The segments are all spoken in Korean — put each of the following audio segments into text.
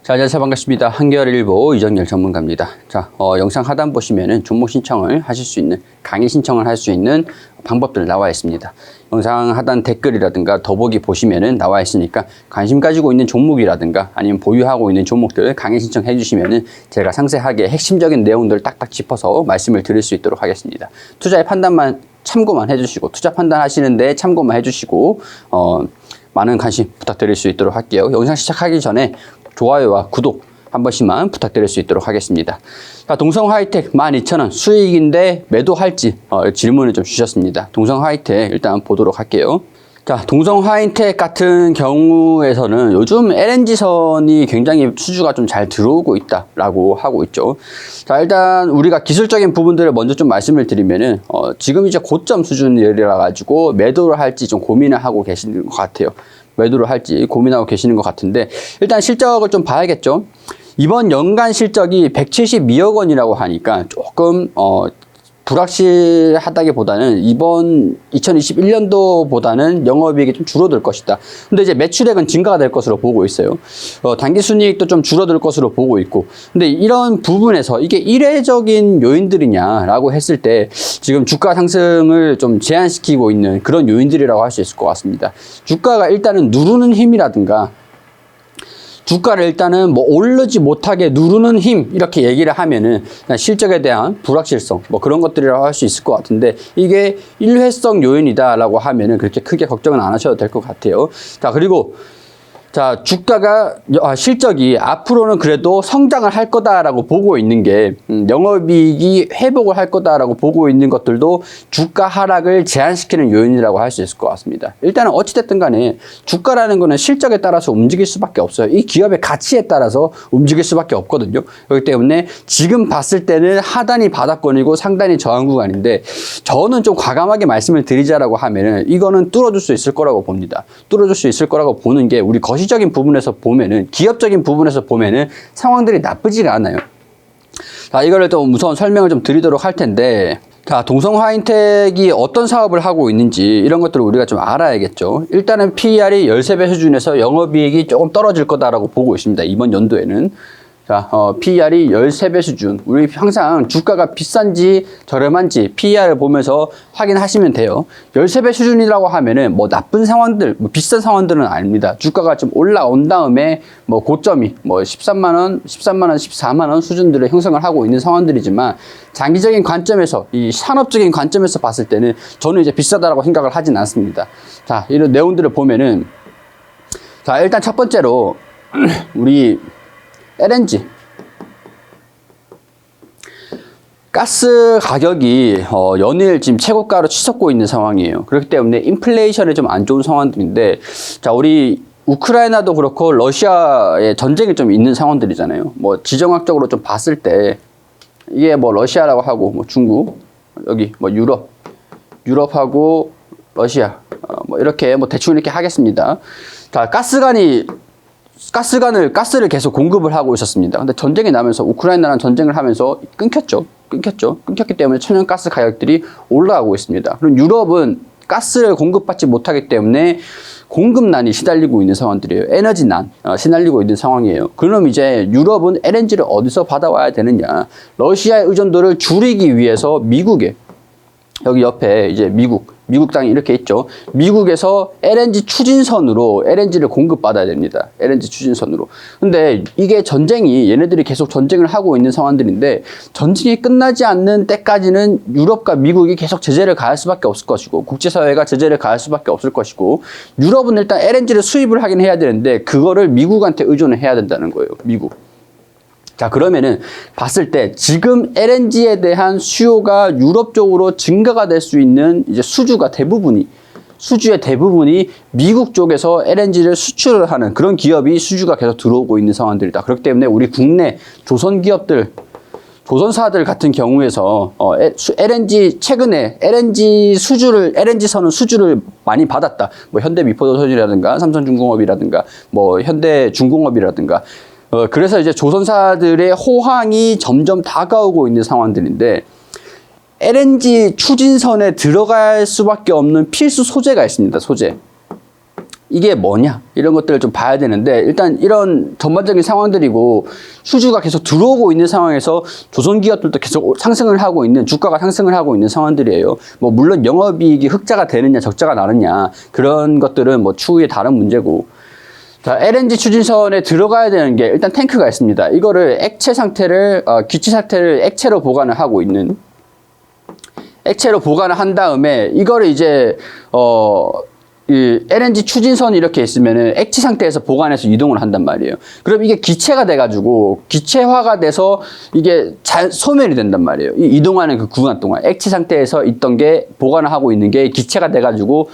자, 안녕하세요. 반갑습니다. 한겨레일보 이정열 전문가입니다. 자, 영상 하단 보시면은 종목 신청을 하실 수 있는, 강의 신청을 할 수 있는 방법들 나와 있습니다. 영상 하단 댓글이라든가 더보기 보시면은 나와 있으니까 관심 가지고 있는 종목이라든가 아니면 보유하고 있는 종목들 강의 신청해 주시면은 제가 상세하게 핵심적인 내용들 딱딱 짚어서 말씀을 드릴 수 있도록 하겠습니다. 투자의 판단만 참고만 해주시고, 투자 판단하시는데 참고만 해주시고, 많은 관심 부탁드릴 수 있도록 할게요. 영상 시작하기 전에 좋아요와 구독 한 번씩만 부탁드릴 수 있도록 하겠습니다. 자, 동성하이텍 12,000원 수익인데 매도할지 질문을 좀 주셨습니다. 동성하이텍 일단 보도록 할게요. 자, 동성하이텍 같은 경우에서는 요즘 LNG선이 굉장히 수주가 좀 잘 들어오고 있다라고 하고 있죠. 자, 일단 우리가 기술적인 부분들을 먼저 좀 말씀을 드리면은 지금 이제 고점 수준이라 가지고 매도를 할지 좀 고민을 하고 계시는 것 같아요. 매도를 할지 고민하고 계시는 것 같은데, 일단 실적을 좀 봐야겠죠. 이번 연간 실적이 172억 원이라고 하니까 조금 불확실하다기보다는 이번 2021년도보다는 영업이익이 좀 줄어들 것이다. 근데 이제 매출액은 증가가 될 것으로 보고 있어요. 당기순이익도 좀 줄어들 것으로 보고 있고. 근데 이런 부분에서 이게 일회적인 요인들이냐라고 했을 때 지금 주가 상승을 좀 제한시키고 있는 그런 요인들이라고 할 수 있을 것 같습니다. 주가가 일단은 누르는 힘이라든가, 주가를 일단은 뭐 오르지 못하게 누르는 힘, 이렇게 얘기를 하면은 실적에 대한 불확실성, 뭐 그런 것들이라고 할 수 있을 것 같은데, 이게 일회성 요인이다라고 하면은 그렇게 크게 걱정은 안 하셔도 될 것 같아요. 자, 그리고 자, 주가가, 실적이 앞으로는 그래도 성장을 할 거다라고 보고 있는 게, 영업이익이 회복을 할 거다라고 보고 있는 것들도 주가 하락을 제한시키는 요인이라고 할 수 있을 것 같습니다. 일단은 어찌됐든 간에 주가라는 거는 실적에 따라서 움직일 수밖에 없어요. 이 기업의 가치에 따라서 움직일 수밖에 없거든요. 그렇기 때문에 지금 봤을 때는 하단이 바닥권이고 상단이 저항 구간인데, 저는 좀 과감하게 말씀을 드리자라고 하면은 이거는 뚫어줄 수 있을 거라고 봅니다. 뚫어줄 수 있을 거라고 보는 게, 우리 거시적인 부분에서 보면은, 기업적인 부분에서 보면은 상황들이 나쁘지가 않아요. 자, 이거를 좀 우선 설명을 좀 드리도록 할 텐데, 자, 동성하이텍이 어떤 사업을 하고 있는지 이런 것들을 우리가 좀 알아야겠죠. 일단은 PER이 13배 수준에서 영업이익이 조금 떨어질 거다라고 보고 있습니다. 이번 연도에는. 자, PER이 13배 수준. 우리 항상 주가가 비싼지 저렴한지 PER을 보면서 확인하시면 돼요. 13배 수준이라고 하면은 뭐 나쁜 상황들, 뭐 비싼 상황들은 아닙니다. 주가가 좀 올라온 다음에 뭐 고점이 뭐 13만원, 14만원 수준들을 형성을 하고 있는 상황들이지만, 장기적인 관점에서, 이 산업적인 관점에서 봤을 때는 저는 이제 비싸다라고 생각을 하진 않습니다. 자, 이런 내용들을 보면은, 자, 일단 첫 번째로 우리 LNG 가스 가격이 연일 지금 최고가로 치솟고 있는 상황이에요. 그렇기 때문에 인플레이션에 좀 안 좋은 상황들인데, 자, 우리 우크라이나도 그렇고 러시아의 전쟁이 좀 있는 상황들이잖아요. 뭐 지정학적으로 좀 봤을 때 이게 뭐 러시아라고 하고, 뭐 중국, 여기 뭐 유럽하고 러시아, 뭐 이렇게 뭐 대충 이렇게 하겠습니다. 자, 가스를 계속 공급을 하고 있었습니다. 근데 전쟁이 나면서, 우크라이나랑 전쟁을 하면서 끊겼기 때문에 천연가스 가격들이 올라가고 있습니다. 그럼 유럽은 가스를 공급받지 못하기 때문에 공급난이 시달리고 있는 상황들이에요. 에너지난 시달리고 있는 상황이에요. 그럼 이제 유럽은 LNG를 어디서 받아와야 되느냐? 러시아의 의존도를 줄이기 위해서 미국에, 여기 옆에 이제 미국 땅이 이렇게 있죠. 미국에서 LNG 추진선으로 LNG를 공급받아야 됩니다. LNG 추진선으로. 근데 이게 전쟁이, 얘네들이 계속 전쟁을 하고 있는 상황들인데, 전쟁이 끝나지 않는 때까지는 유럽과 미국이 계속 제재를 가할 수밖에 없을 것이고, 국제사회가 제재를 가할 수밖에 없을 것이고, 유럽은 일단 LNG를 수입을 하긴 해야 되는데 그거를 미국한테 의존을 해야 된다는 거예요. 미국. 자, 그러면은 봤을 때 지금 LNG에 대한 수요가 유럽 쪽으로 증가가 될 수 있는 이제 수주의 대부분이 미국 쪽에서 LNG를 수출을 하는 그런 기업이 수주가 계속 들어오고 있는 상황들이다. 그렇기 때문에 우리 국내 조선 기업들, 조선사들 같은 경우에서 최근에 LNG선은 수주를 많이 받았다. 뭐 현대미포도선이라든가 삼성중공업이라든가 뭐 현대중공업이라든가, 그래서 이제 조선사들의 호황이 점점 다가오고 있는 상황들인데, LNG 추진선에 들어갈 수밖에 없는 필수 소재가 있습니다. 소재. 이게 뭐냐 이런 것들을 좀 봐야 되는데 일단 이런 전반적인 상황들이고 수주가 계속 들어오고 있는 상황에서 조선기업들도 계속 상승을 하고 있는 주가가 상승을 하고 있는 상황들이에요. 뭐 물론 영업이익이 흑자가 되느냐 적자가 나느냐 그런 것들은 뭐 추후에 다른 문제고 자 LNG 추진선에 들어가야 되는 게 일단 탱크가 있습니다. 이거를 액체 상태를 기체 상태를 액체로 보관을 하고 있는 액체로 보관을 한 다음에 이거를 이제 이 LNG 추진선이 이렇게 있으면은 액체 상태에서 보관해서 이동을 한단 말이에요. 그럼 이게 기체가 돼가지고 기체화가 돼서 이게 소멸이 된단 말이에요. 이 이동하는 그 구간 동안 액체 상태에서 있던 게 보관을 하고 있는 게 기체가 돼가지고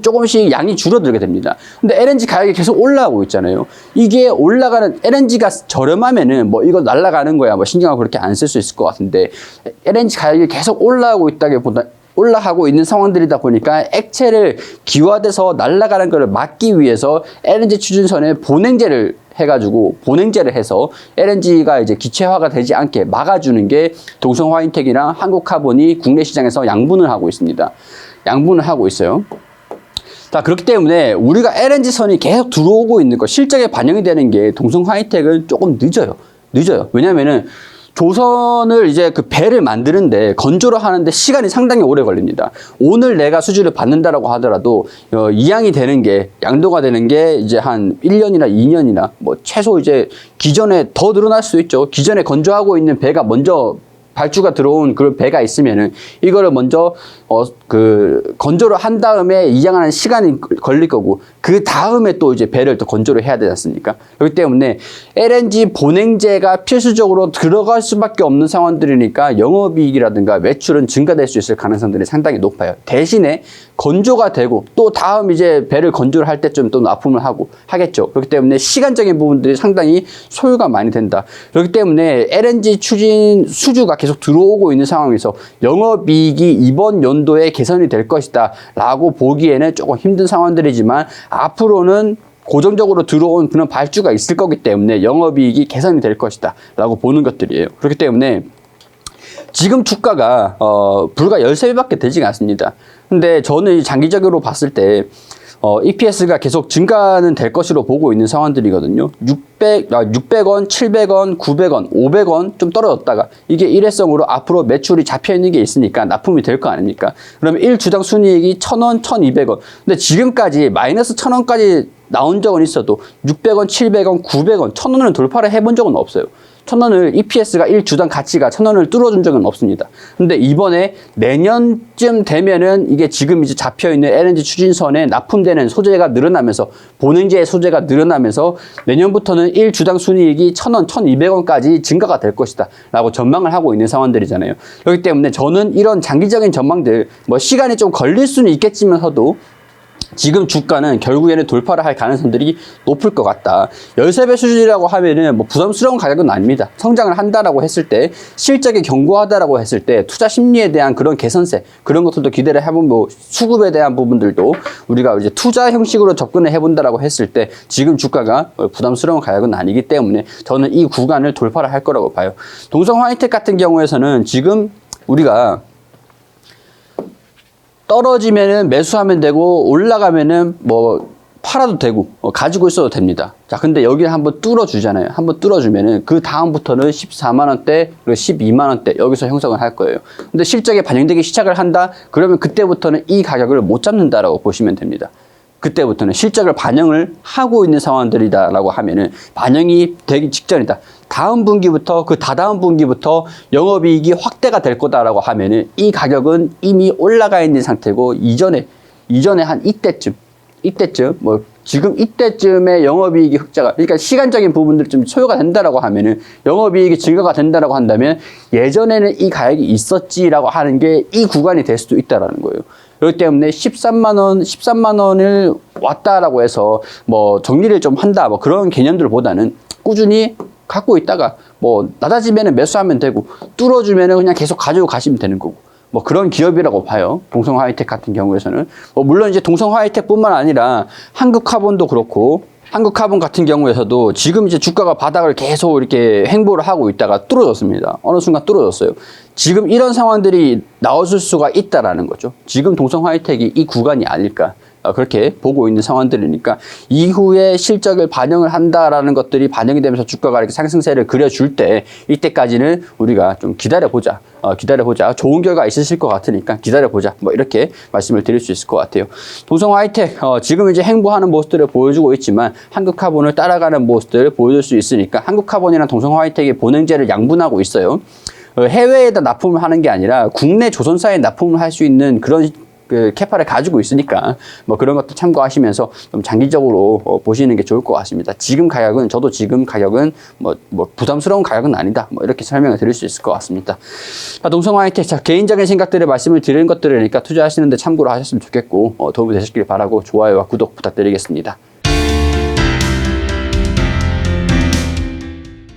조금씩 양이 줄어들게 됩니다. 근데 LNG 가격이 계속 올라가고 있잖아요. 이게 올라가는 LNG가 저렴하면은 뭐 이거 날아가는 거야 뭐 신경을 그렇게 안 쓸 수 있을 것 같은데 LNG 가격이 계속 올라가고 있다기보다 올라가고 있는 상황들이다 보니까 액체를 기화돼서 날아가는 것을 막기 위해서 LNG 추진선에 보냉제를 해서 LNG가 이제 기체화가 되지 않게 막아주는 게 동성화인텍이랑 한국카본이 국내 시장에서 양분을 하고 있습니다. 양분을 하고 있어요. 자, 그렇기 때문에 우리가 LNG선이 계속 들어오고 있는 거 실적에 반영이 되는 게 동성화이텍은 조금 늦어요. 왜냐면은 조선을 이제 그 배를 만드는데 건조를 하는데 시간이 상당히 오래 걸립니다. 오늘 내가 수주를 받는다라고 하더라도 이양이 되는 게 양도가 되는 게 이제 한 1년이나 2년이나 뭐 최소 이제 기존에 더 늘어날 수 있죠. 기존에 건조하고 있는 배가 먼저 발주가 들어온 그런 배가 있으면은 이거를 먼저 건조를 한 다음에 이양하는 시간이 걸릴 거고 그 다음에 또 이제 배를 또 건조를 해야 되지 않습니까? 그렇기 때문에 LNG 보냉제가 필수적으로 들어갈 수밖에 없는 상황들이니까 영업이익이라든가 매출은 증가될 수 있을 가능성들이 상당히 높아요. 대신에 건조가 되고 또 다음 이제 배를 건조를 할 때쯤 또 납품을 하겠죠. 그렇기 때문에 시간적인 부분들이 상당히 소요가 많이 된다. 그렇기 때문에 LNG 추진 수주가 계속 들어오고 있는 상황에서 영업이익이 이번 연도에 개선이 될 것이다 라고 보기에는 조금 힘든 상황들이지만 앞으로는 고정적으로 들어온 그런 발주가 있을 거기 때문에 영업이익이 개선이 될 것이다 라고 보는 것들이에요. 그렇기 때문에 지금 주가가 불과 13배밖에 되지가 않습니다. 근데 저는 장기적으로 봤을 때 EPS가 계속 증가는 될 것으로 보고 있는 상황들이거든요. 600원, 700원, 900원, 500원 좀 떨어졌다가 이게 일회성으로 앞으로 매출이 잡혀 있는 게 있으니까 납품이 될 거 아닙니까? 그러면 1주당 순이익이 1,000원, 1,200원. 근데 지금까지 마이너스 1,000원까지 나온 적은 있어도 600원, 700원, 900원, 1,000원을 돌파를 해본 적은 없어요. 1,000원을 EPS가 1주당 가치가 1,000원을 뚫어준 적은 없습니다. 근데 이번에 내년쯤 되면은 이게 지금 이제 잡혀있는 LNG 추진선에 납품되는 소재가 늘어나면서 보냉제의 소재가 늘어나면서 내년부터는 1주당 순이익이 1,000원, 1,200원까지 증가가 될 것이다 라고 전망을 하고 있는 상황들이잖아요. 그렇기 때문에 저는 이런 장기적인 전망들 뭐 시간이 좀 걸릴 수는 있겠지만서도 지금 주가는 결국에는 돌파를 할 가능성들이 높을 것 같다. 13배 수준이라고 하면은 뭐 부담스러운 가격은 아닙니다. 성장을 한다라고 했을 때, 실적이 견고하다라고 했을 때, 투자 심리에 대한 그런 개선세, 그런 것들도 기대를 해보면, 뭐 수급에 대한 부분들도 우리가 이제 투자 형식으로 접근을 해본다라고 했을 때, 지금 주가가 부담스러운 가격은 아니기 때문에 저는 이 구간을 돌파를 할 거라고 봐요. 동성화이텍 같은 경우에서는 지금 우리가 떨어지면은 매수하면 되고 올라가면은 뭐 팔아도 되고 가지고 있어도 됩니다. 자, 근데 여기를 한번 뚫어주잖아요. 한번 뚫어주면은 그 다음부터는 14만 원대 그리고 12만 원대 여기서 형성을 할 거예요. 근데 실적에 반영되기 시작을 한다. 그러면 그때부터는 이 가격을 못 잡는다라고 보시면 됩니다. 그때부터는 실적을 반영을 하고 있는 상황들이다라고 하면은 반영이 되기 직전이다. 다음 분기부터 그 다다음 분기부터 영업이익이 확대가 될 거다라고 하면은 이 가격은 이미 올라가 있는 상태고 이전에 한 이때쯤 뭐 지금 이때쯤에 영업이익이 흑자가 그러니까 시간적인 부분들 좀 소요가 된다라고 하면은 영업이익이 증가가 된다라고 한다면 예전에는 이 가격이 있었지라고 하는 게 이 구간이 될 수도 있다라는 거예요. 그렇기 때문에 13만 원을 왔다라고 해서 뭐 정리를 좀 한다 뭐 그런 개념들보다는 꾸준히 갖고 있다가 뭐 낮아지면은 매수하면 되고 뚫어주면은 그냥 계속 가지고 가시면 되는 거고 뭐 그런 기업이라고 봐요. 동성화이텍 같은 경우에서는 뭐 물론 이제 동성화이텍뿐만 아니라 한국카본도 그렇고 한국카본 같은 경우에서도 지금 이제 주가가 바닥을 계속 이렇게 횡보를 하고 있다가 뚫어졌습니다. 어느 순간 뚫어졌어요. 지금 이런 상황들이 나왔을 수가 있다라는 거죠. 지금 동성화이텍이 이 구간이 아닐까. 그렇게 보고 있는 상황들이니까 이후에 실적을 반영을 한다라는 것들이 반영이 되면서 주가가 이렇게 상승세를 그려줄 때 이때까지는 우리가 좀 기다려보자. 기다려보자. 좋은 결과 있으실 것 같으니까 기다려보자. 뭐 이렇게 말씀을 드릴 수 있을 것 같아요. 동성하이텍 지금 이제 행보하는 모습들을 보여주고 있지만 한국카본을 따라가는 모습들을 보여줄 수 있으니까 한국카본이랑 동성하이텍이 본행제를 양분하고 있어요. 해외에다 납품을 하는 게 아니라 국내 조선사에 납품을 할 수 있는 그런 그 캐파를 가지고 있으니까 뭐 그런 것도 참고하시면서 좀 장기적으로 보시는 게 좋을 것 같습니다. 저도 지금 가격은 뭐 부담스러운 가격은 아니다. 뭐 이렇게 설명을 드릴 수 있을 것 같습니다. 동성화이텍 개인적인 생각들을 말씀을 드리는 것들이니까 투자하시는데 참고로 하셨으면 좋겠고 도움이 되셨길 바라고 좋아요와 구독 부탁드리겠습니다.